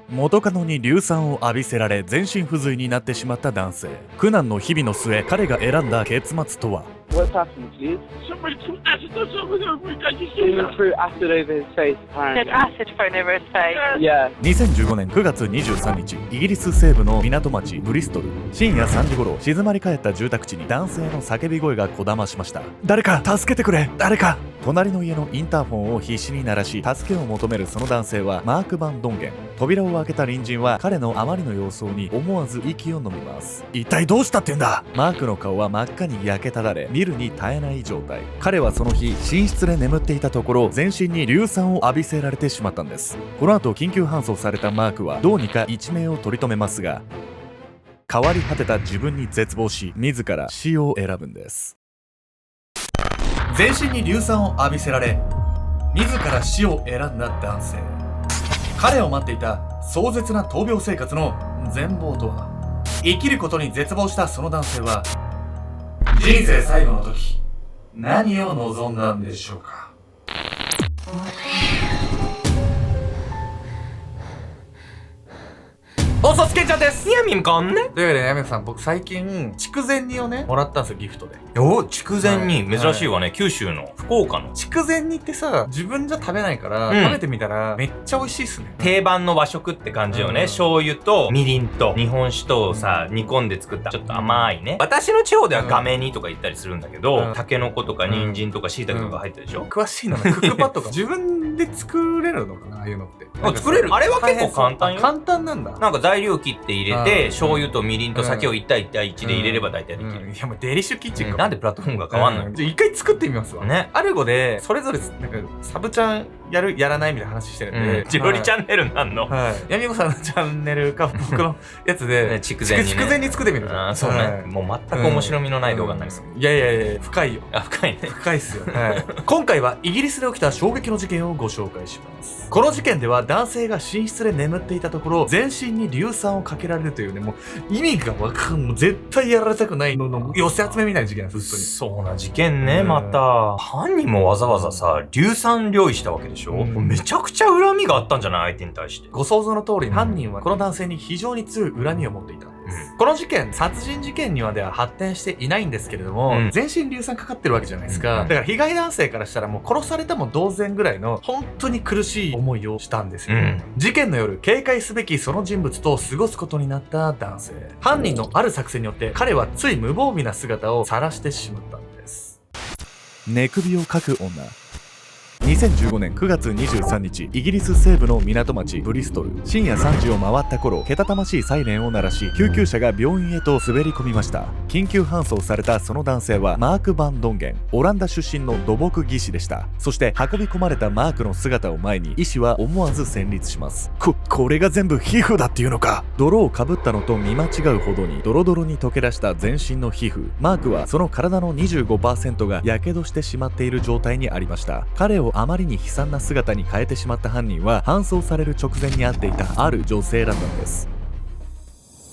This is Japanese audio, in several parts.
元カノに硫酸を浴びせられ全身不随になってしまった男性。苦難の日々の末、彼が選んだ結末とは。 What's happened to you? Somebody threw acid or something over me. Can you see Someone that? threw acid over his face, Did apparently. acid thrown over his face? Yeah. 2015年9月23日、イギリス西部の港町ブリストル。深夜3時頃、静まり返った住宅地に男性の叫び声がこだましました。誰か助けてくれ、誰か。隣の家のインターフォンを必死に鳴らし助けを求めるその男性はマーク・バン・ドンゲン。扉を開けた隣人は彼のあまりの様相に思わず息を飲みます。一体どうしたってんだ。マークの顔は真っ赤に焼けただれ、見るに耐えない状態。彼はその日寝室で眠っていたところ、全身に硫酸を浴びせられてしまったんです。この後緊急搬送されたマークはどうにか一命を取り留めますが、変わり果てた自分に絶望し、自ら死を選ぶんです。全身に硫酸を浴びせられ、自ら死を選んだ男性。彼を待っていた壮絶な闘病生活の全貌とは。生きることに絶望したその男性は、人生最後の時、何を望んだんでしょうか。おそつけちゃんです。いや、みんかんね。というわけで、やめさん、僕最近筑前煮をねもらったんですよ、ギフトで。お、筑前煮、はい珍しいわね。九州の、福岡の。筑前煮ってさ、自分じゃ食べないから、うん食べてみたらめっちゃ美味しいっすね。定番の和食って感じよね。醤油とみりんと日本酒とさ、煮込んで作ったちょっと甘いね。私の地方ではガメ煮とか言ったりするんだけうど、んタケノコとか人参とか椎茸とか入ってるでしょ。詳しいのね、クックパッドか。自分で作れるのかな、ああいうのって。あ、作れる。あれは結構簡単よ。簡単なんだ。なんか材料切って入れて、うん醤油とみりんと酒を1対1対1で入れれば大体できる。いや、もうデリッシュキッチンか。なんでプラットフォームが変わんのよ。じゃあ一回作ってみますわ。ね。アルゴで、それぞれ、なんか、サブちゃんやる、やらないみたいな話してるんで。ジロリちん。ゃんネルなんの。はい。ヤミコさんのチャンネルか、僕のやつで、ね筑前煮ね筑前煮作ってみる。あーそうね。はいもう全く面白みのない動画になりそう。いやいやいや、深いよ。あ、深いね。深いっすよ。はい。今回はイギリスで起きた衝撃の事件をご紹介します。この事件では男性が寝室で眠っていたところ、全身に硫酸をかけられるというね、もう意味がわかんない。もう絶対やられたくないのの寄せ集めみたいな事件なんです、そうな事件ね、うんまた。犯人もわざわざさ、硫酸料理したわけでしょ、めちゃくちゃ恨みがあったんじゃない相手に対して。ご想像の通り、犯人はこの男性に非常に強い恨みを持っていたんです。この事件、殺人事件にはでは発展していないんですけれども、うん全身硫酸かかってるわけじゃないですか。うんだから被害男性からしたらもう殺されたも同然ぐらいの本当に苦しい思いをしたんですよ。うん事件の夜、警戒すべきその人物と過ごすことになった男性。犯人のある作戦によって彼はつい無防備な姿を晒してしまったんです。寝首をかく女。2015年9月23日、イギリス西部の港町ブリストル。深夜3時を回った頃、けたたましいサイレンを鳴らし、救急車が病院へと滑り込みました。緊急搬送されたその男性はマーク・バン・ドンゲン、オランダ出身の土木技師でした。そして運び込まれたマークの姿を前に、医師は思わず戦慄します。これが全部皮膚だっていうのか。泥をかぶったのと見間違うほどにドロドロに溶け出した全身の皮膚。マークはその体の 25% が火傷してしまっている状態にありました。彼をあまりに悲惨な姿に変えてしまった犯人は、搬送される直前に会っていたある女性だったのです。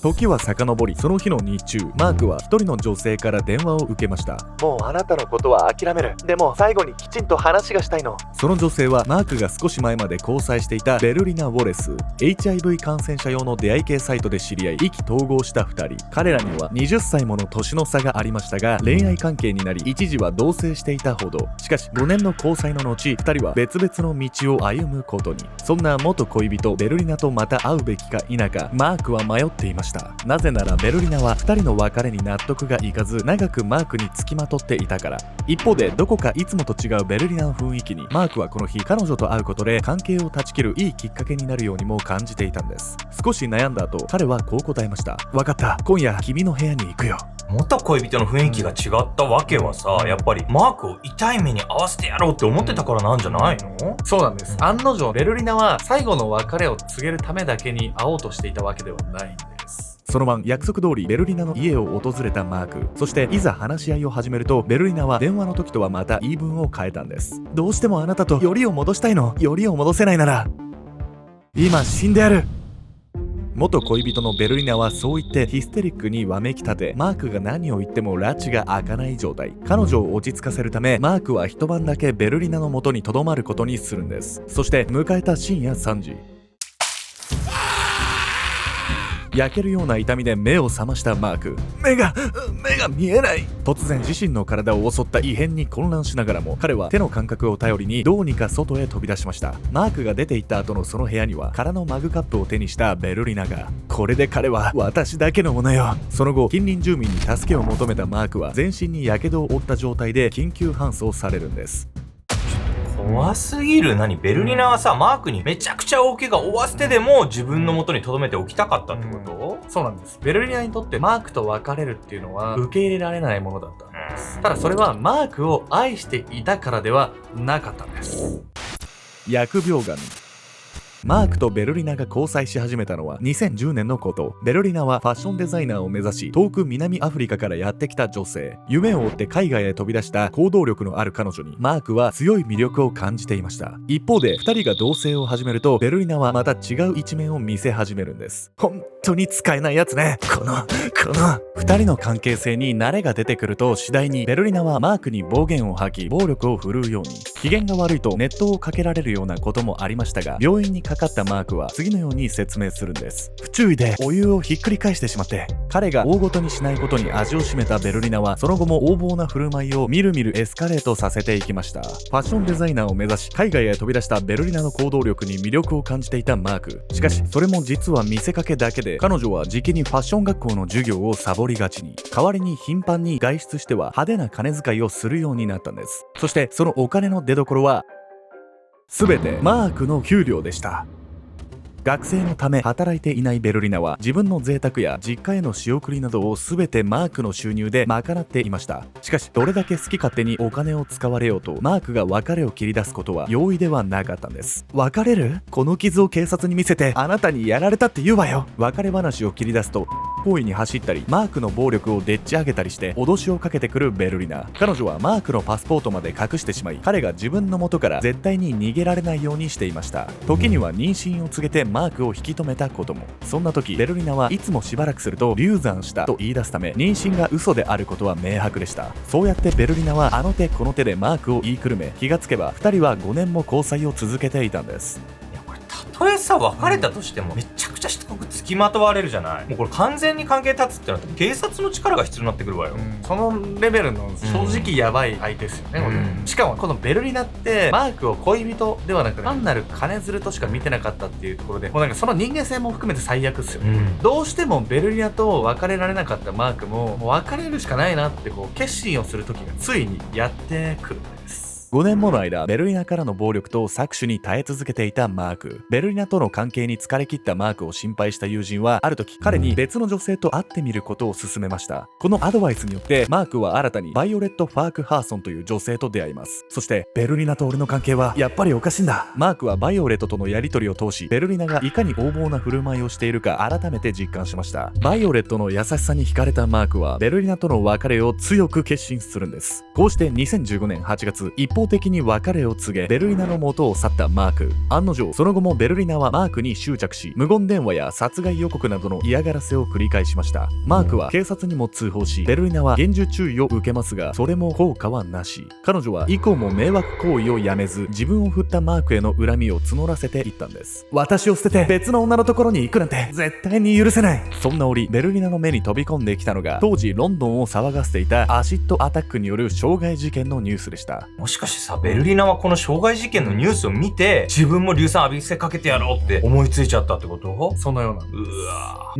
時は遡り、その日の日中、マークは一人の女性から電話を受けました。もうあなたのことは諦める。でも最後にきちんと話がしたいの。その女性はマークが少し前まで交際していたベルリナ・ウォレス。HIV 感染者用の出会い系サイトで知り合い、意気投合した2人。彼らには20歳もの年の差がありましたが、恋愛関係になり、一時は同棲していたほど。しかし5年の交際の後、2人は別々の道を歩むことに。そんな元恋人ベルリナとまた会うべきか否か、マークは迷っていました。なぜならベルリナは2人の別れに納得がいかず、長くマークにつきまとっていたから。一方でどこかいつもと違うベルリナの雰囲気に、マークはこの日彼女と会うことで関係を断ち切るいいきっかけになるようにも感じていたんです。少し悩んだ後、彼はこう答えました。分かった、今夜君の部屋に行くよ。元恋人の雰囲気が違ったわけはさ、やっぱりマークを痛い目に合わせてやろうって思ってたからなんじゃないの？そうなんです。案の定ベルリナは最後の別れを告げるためだけに会おうとしていたわけではないんです。その晩、約束通りベルリナの家を訪れたマーク。そしていざ話し合いを始めると、ベルリナは電話の時とはまた言い分を変えたんです。どうしてもあなたとよりを戻したいの。よりを戻せないなら今死んでやる。元恋人のベルリナはそう言ってヒステリックにわめき立て、マークが何を言っても拉致が開かない状態。彼女を落ち着かせるため、マークは一晩だけベルリナの元に留まることにするんです。そして迎えた深夜3時。焼けるような痛みで目を覚ましたマーク。目が見えない。突然自身の体を襲った異変に混乱しながらも、彼は手の感覚を頼りにどうにか外へ飛び出しました。マークが出て行った後のその部屋には空のマグカップを手にしたベルリナが。これで彼は私だけのものよ。その後近隣住民に助けを求めたマークは全身に火傷を負った状態で緊急搬送されるんです。怖すぎる。何、ベルリナはさ、マークにめちゃくちゃ大怪我を負わせてでも自分の元に留めておきたかったってこと？そうなんです。ベルリナにとってマークと別れるっていうのは受け入れられないものだったんです。ただそれはマークを愛していたからではなかったんです。疫病神。マークとベルリナが交際し始めたのは2010年のこと。ベルリナはファッションデザイナーを目指し、遠く南アフリカからやってきた女性。夢を追って海外へ飛び出した行動力のある彼女にマークは強い魅力を感じていました。一方で2人が同棲を始めると、ベルリナはまた違う一面を見せ始めるんです。本当に使えないやつね。この2人の関係性に慣れが出てくると、次第にベルリナはマークに暴言を吐き、暴力を振るうように。機嫌が悪いと熱湯をかけられるようなこともありましたが、病院にかかったマークは次のように説明するんです。不注意でお湯をひっくり返してしまって。彼が大ごとにしないことに味を占めたベルリナは、その後も横暴な振る舞いをみるみるエスカレートさせていきました。ファッションデザイナーを目指し海外へ飛び出したベルリナの行動力に魅力を感じていたマーク。しかしそれも実は見せかけだけで、彼女は時期にファッション学校の授業をサボりがちに、代わりに頻繁に外出しては派手な金遣いをするようになったんです。そしてそのお金の出所は全てマークの給料でした。学生のため働いていないベルリナは、自分の贅沢や実家への仕送りなどを全てマークの収入で賄っていました。しかしどれだけ好き勝手にお金を使われようと、マークが別れを切り出すことは容易ではなかったんです。別れる？この傷を警察に見せてあなたにやられたって言うわよ。別れ話を切り出すと行為に走ったり、マークの暴力をでっち上げたりして脅しをかけてくるベルリナ。彼女はマークのパスポートまで隠してしまい、彼が自分の元から絶対に逃げられないようにしていました。時には妊娠を告げてマークを引き止めたことも。そんな時ベルリナはいつもしばらくすると流産したと言い出すため、妊娠が嘘であることは明白でした。そうやってベルリナはあの手この手でマークを言いくるめ、気がつけば2人は5年も交際を続けていたんです。たとえさ、別れたとしてもめちゃくちゃしつこく付きまとわれるじゃない。もうこれ完全に関係立つってなったら警察の力が必要になってくるわよ。そのレベルの正直やばい相手ですよね、これ。しかもこのベルリナってマークを恋人ではなく単なる金づるとしか見てなかったっていうところで、もうなんかその人間性も含めて最悪っすよね。どうしてもベルリナと別れられなかったマークも、もう別れるしかないなってこう決心をする時がついにやってくるんです。5年もの間、ベルリナからの暴力と搾取に耐え続けていたマーク。ベルリナとの関係に疲れ切ったマークを心配した友人は、ある時彼に別の女性と会ってみることを勧めました。このアドバイスによってマークは新たにバイオレット・ファーク・ハーソンという女性と出会います。そしてベルリナと俺の関係はやっぱりおかしいんだ。マークはバイオレットとのやり取りを通し、ベルリナがいかに横暴な振る舞いをしているか改めて実感しました。バイオレットの優しさに惹かれたマークは、ベルリナとの別れを強く決心するんです。こうして2015年8月、一方的に別れを告げ、ベルリナの元を去ったマーク。案の定その後もベルリナはマークに執着し、無言電話や殺害予告などの嫌がらせを繰り返しました。マークは警察にも通報し、ベルリナは厳重注意を受けますが、それも効果はなし。彼女は以降も迷惑行為をやめず、自分を振ったマークへの恨みを募らせていったんです。私を捨てて別の女のところに行くなんて絶対に許せない。そんな折、ベルリナの目に飛び込んできたのが、当時ロンドンを騒がせていたアシッドアタックによる傷害事件のニュースでした。もしかしてさ、ベルリナはこの傷害事件のニュースを見て、自分も硫酸浴びせかけてやろうって思いついちゃったってこと？そのようなんで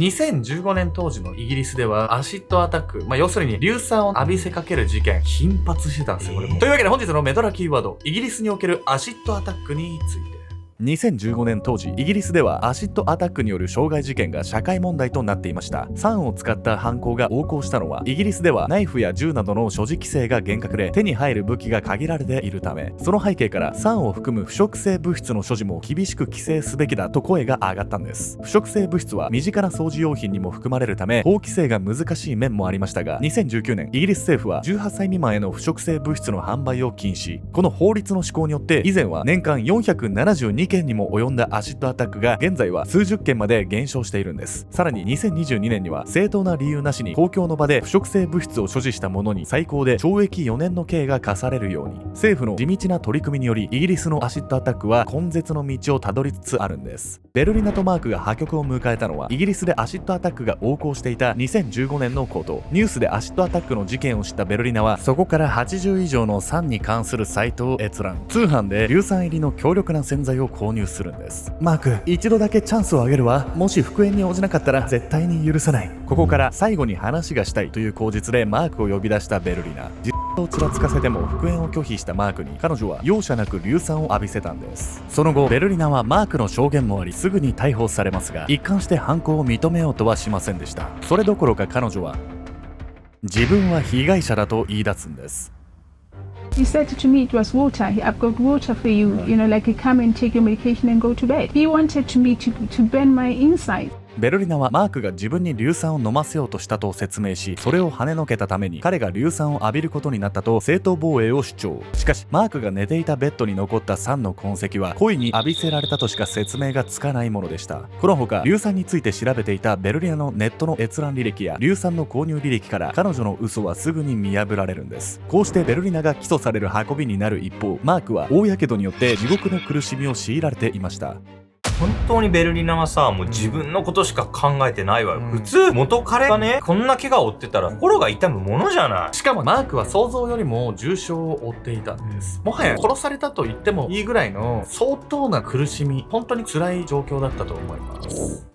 す。2015年当時のイギリスではアシッドアタック、要するに硫酸を浴びせかける事件頻発してたんですよ、これも。というわけで本日のメドラキーワード、イギリスにおけるアシッドアタックについて。2015年当時、イギリスではアシッドアタックによる傷害事件が社会問題となっていました。酸を使った犯行が横行したのは、イギリスではナイフや銃などの所持規制が厳格で、手に入る武器が限られているため、その背景から酸を含む不織性物質の所持も厳しく規制すべきだと声が上がったんです。不織性物質は身近な掃除用品にも含まれるため、法規制が難しい面もありましたが、2019年イギリス政府は18歳未満への不織性物質の販売を禁止。この法律の施行によって、以前は年間472 2件にも及んだアシッドアタックが現在は数十件まで減少しているんです。さらに2022年には正当な理由なしに公共の場で不織性物質を所持した者に最高で懲役4年の刑が課されるように、政府の地道な取り組みによりイギリスのアシッドアタックは根絶の道をたどりつつあるんです。ベルリナとマークが破局を迎えたのはイギリスでアシッドアタックが横行していた2015年のこと。ニュースでアシッドアタックの事件を知ったベルリナはそこから80以上の酸に関するサイトを閲覧。通販で硫酸入りの強力な洗剤を購入するんです。マーク、一度だけチャンスをあげるわ。もし復縁に応じなかったら絶対に許さない。ここから最後に話がしたいという口実でマークを呼び出したベルリナ。をちらつかせても復縁を拒否したマークに彼女は容赦なく硫酸を浴びせたんです。その後ベルリナはマークの証言もありすぐに逮捕されますが、一貫して犯行を認めようとはしませんでした。それどころか彼女は自分は被害者だと言い出すんです。He said to me it was water. I've got water for you. You know, like you come and take your medication and go to bed. He wanted me to burn my inside. ベルリナはマークが自分に硫酸を飲ませようとしたと説明し、それを跳ねのけたために彼が硫酸を浴びることになったと正当防衛を主張。しかしマークが寝ていたベッドに残った酸の痕跡は故意に浴びせられたとしか説明がつかないものでした。このほか硫酸について調べていたベルリナのネットの閲覧履歴や硫酸の購入履歴から彼女の嘘はすぐに見破られるんです。こうしてベルリナが起訴される運びになる一方、マークは大やけどによって地獄の苦しみを強いられていました。本当にベルリナはさ、もう自分のことしか考えてないわよ。普通、元彼がね、こんな怪我を負ってたら心が痛むものじゃない。しかもマークは想像よりも重傷を負っていたんです。もはや殺されたと言ってもいいぐらいの相当な苦しみ、本当に辛い状況だったと思います。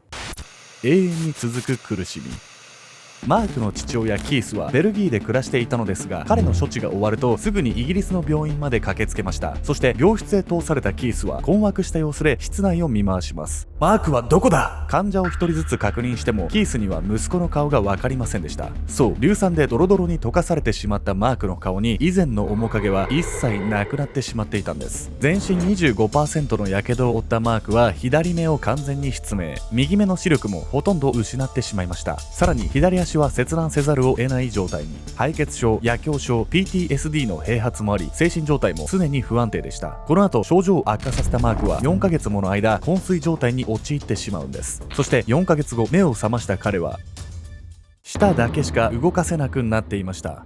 永遠に続く苦しみ。マークの父親キースはベルギーで暮らしていたのですが、彼の処置が終わるとすぐにイギリスの病院まで駆けつけました。そして病室へ通されたキースは困惑した様子で室内を見回します。マークはどこだ？患者を一人ずつ確認してもキースには息子の顔が分かりませんでした。そう、硫酸でドロドロに溶かされてしまったマークの顔に以前の面影は一切なくなってしまっていたんです。全身 25% の火傷を負ったマークは左目を完全に失明、右目の視力もほとんど失ってしまいました。さらに左足は切断せざるを得ない状態に。敗血症、夜狂症、 PTSD の併発もあり、精神状態も常に不安定でした。この後症状を悪化させたマークは4ヶ月もの間昏睡状態に陥ってしまうんです。そして4ヶ月後、目を覚ました彼は舌だけしか動かせなくなっていました。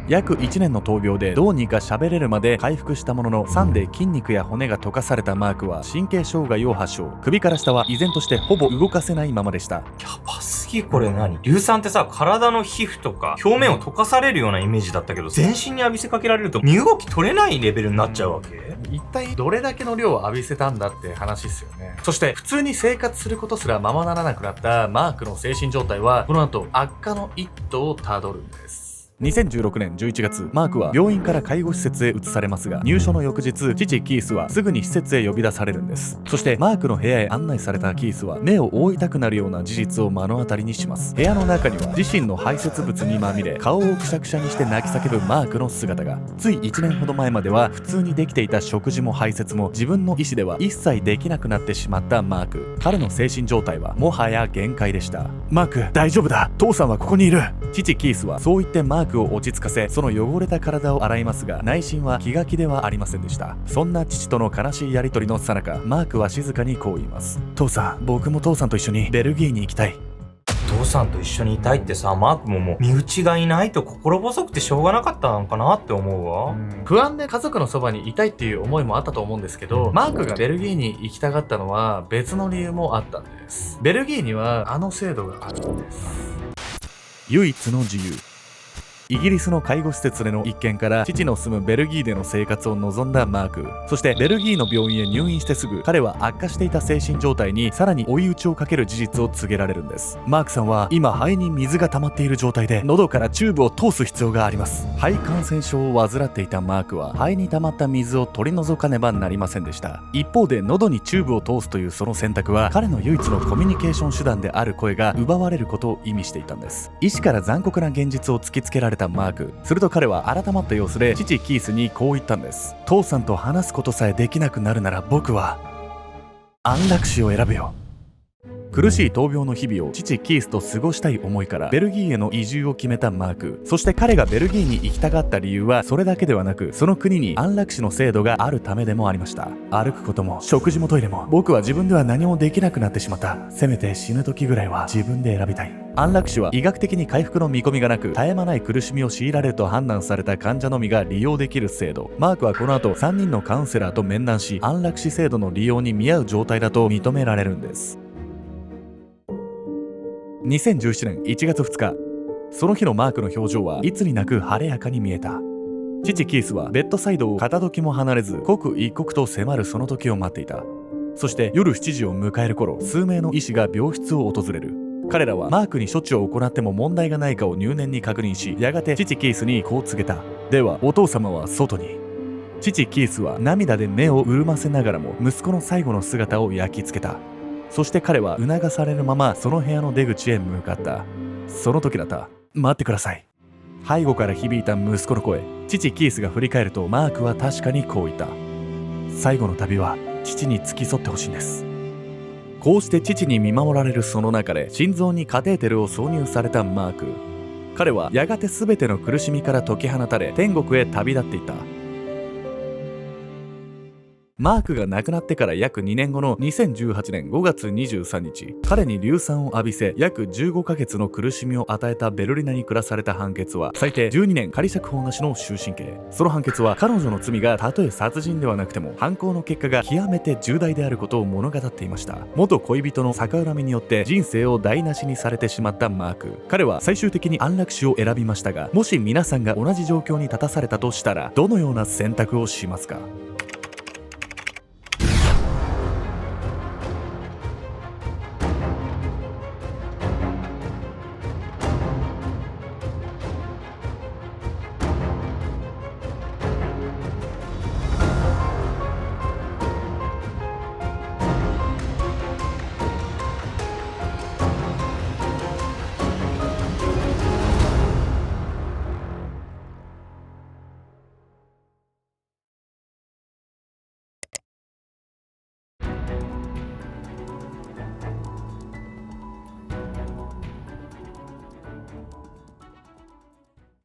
約1年の闘病でどうにか喋れるまで回復したものの、酸で筋肉や骨が溶かされたマークは神経障害を発症。首から下は依然としてほぼ動かせないままでした。やばすぎ。これ何？硫酸ってさ、体の皮膚とか表面を溶かされるようなイメージだったけど、全身に浴びせかけられると身動き取れないレベルになっちゃうわけ？一体どれだけの量を浴びせたんだって話ですよね。そして普通に生活することすらままならなくなったマークの精神状態はこの後悪化の一途をたどるんです。2016年11月、マークは病院から介護施設へ移されますが、入所の翌日、父キースはすぐに施設へ呼び出されるんです。そしてマークの部屋へ案内されたキースは目を覆いたくなるような事実を目の当たりにします。部屋の中には自身の排泄物にまみれ、顔をくしゃくしゃにして泣き叫ぶマークの姿が。つい1年ほど前までは普通にできていた食事も排泄も自分の意思では一切できなくなってしまったマーク。彼の精神状態はもはや限界でした。マーク、大丈夫だ、父さんはここにいる。父キースはそう言ってマークを落ち着かせ、その汚れた体を洗いますが、内心は気が気ではありませんでした。そんな父との悲しいやり取りの最中、マークは静かにこう言います。父さん、僕も父さんと一緒にベルギーに行きたい。父さんと一緒にいたいってさ、マークももう身内がいないと心細くてしょうがなかったのかなって思うわ。不安で家族のそばにいたいっていう思いもあったと思うんですけど、マークがベルギーに行きたがったのは別の理由もあったんです。ベルギーにはあの制度があるんです。唯一の自由。イギリスの介護施設での一件から父の住むベルギーでの生活を望んだマーク。そしてベルギーの病院へ入院してすぐ、彼は悪化していた精神状態にさらに追い打ちをかける事実を告げられるんです。マークさんは今肺に水が溜まっている状態で、喉からチューブを通す必要があります。肺感染症を患っていたマークは肺に溜まった水を取り除かねばなりませんでした。一方で喉にチューブを通すというその選択は彼の唯一のコミュニケーション手段である声が奪われることを意味していたんです。医師から残酷な現実を突きつけられたマーク。すると彼は改まった様子で父キースにこう言ったんです。父さんと話すことさえできなくなるなら僕は安楽死を選ぶよ。苦しい闘病の日々を父キースと過ごしたい思いからベルギーへの移住を決めたマーク。そして彼がベルギーに行きたがった理由はそれだけではなく、その国に安楽死の制度があるためでもありました。歩くことも食事もトイレも僕は自分では何もできなくなってしまった。せめて死ぬ時ぐらいは自分で選びたい。安楽死は医学的に回復の見込みがなく、絶え間ない苦しみを強いられると判断された患者のみが利用できる制度。マークはこの後3人のカウンセラーと面談し、安楽死制度の利用に見合う状態だと認められるんです。2017年1月2日、その日のマークの表情はいつになく晴れやかに見えた。父キースはベッドサイドを片時も離れず、刻一刻と迫るその時を待っていた。そして夜7時を迎える頃、数名の医師が病室を訪れる。彼らはマークに処置を行っても問題がないかを入念に確認し、やがて父キースにこう告げた。ではお父様は外に。父キースは涙で目を潤ませながらも息子の最後の姿を焼き付けた。そして彼は促されるままその部屋の出口へ向かった。その時だった。待ってください。背後から響いた息子の声。父キースが振り返るとマークは確かにこう言った。最後の旅は父に付き添ってほしいんです。こうして父に見守られるその中で心臓にカテーテルを挿入されたマーク。彼はやがて全ての苦しみから解き放たれ天国へ旅立っていった。マークが亡くなってから約2年後の2018年5月23日、彼に硫酸を浴びせ約15ヶ月の苦しみを与えたベルリナに下された判決は最低12年仮釈放なしの終身刑。その判決は彼女の罪がたとえ殺人ではなくても犯行の結果が極めて重大であることを物語っていました。元恋人の逆恨みによって人生を台無しにされてしまったマーク。彼は最終的に安楽死を選びましたが、もし皆さんが同じ状況に立たされたとしたらどのような選択をしますか？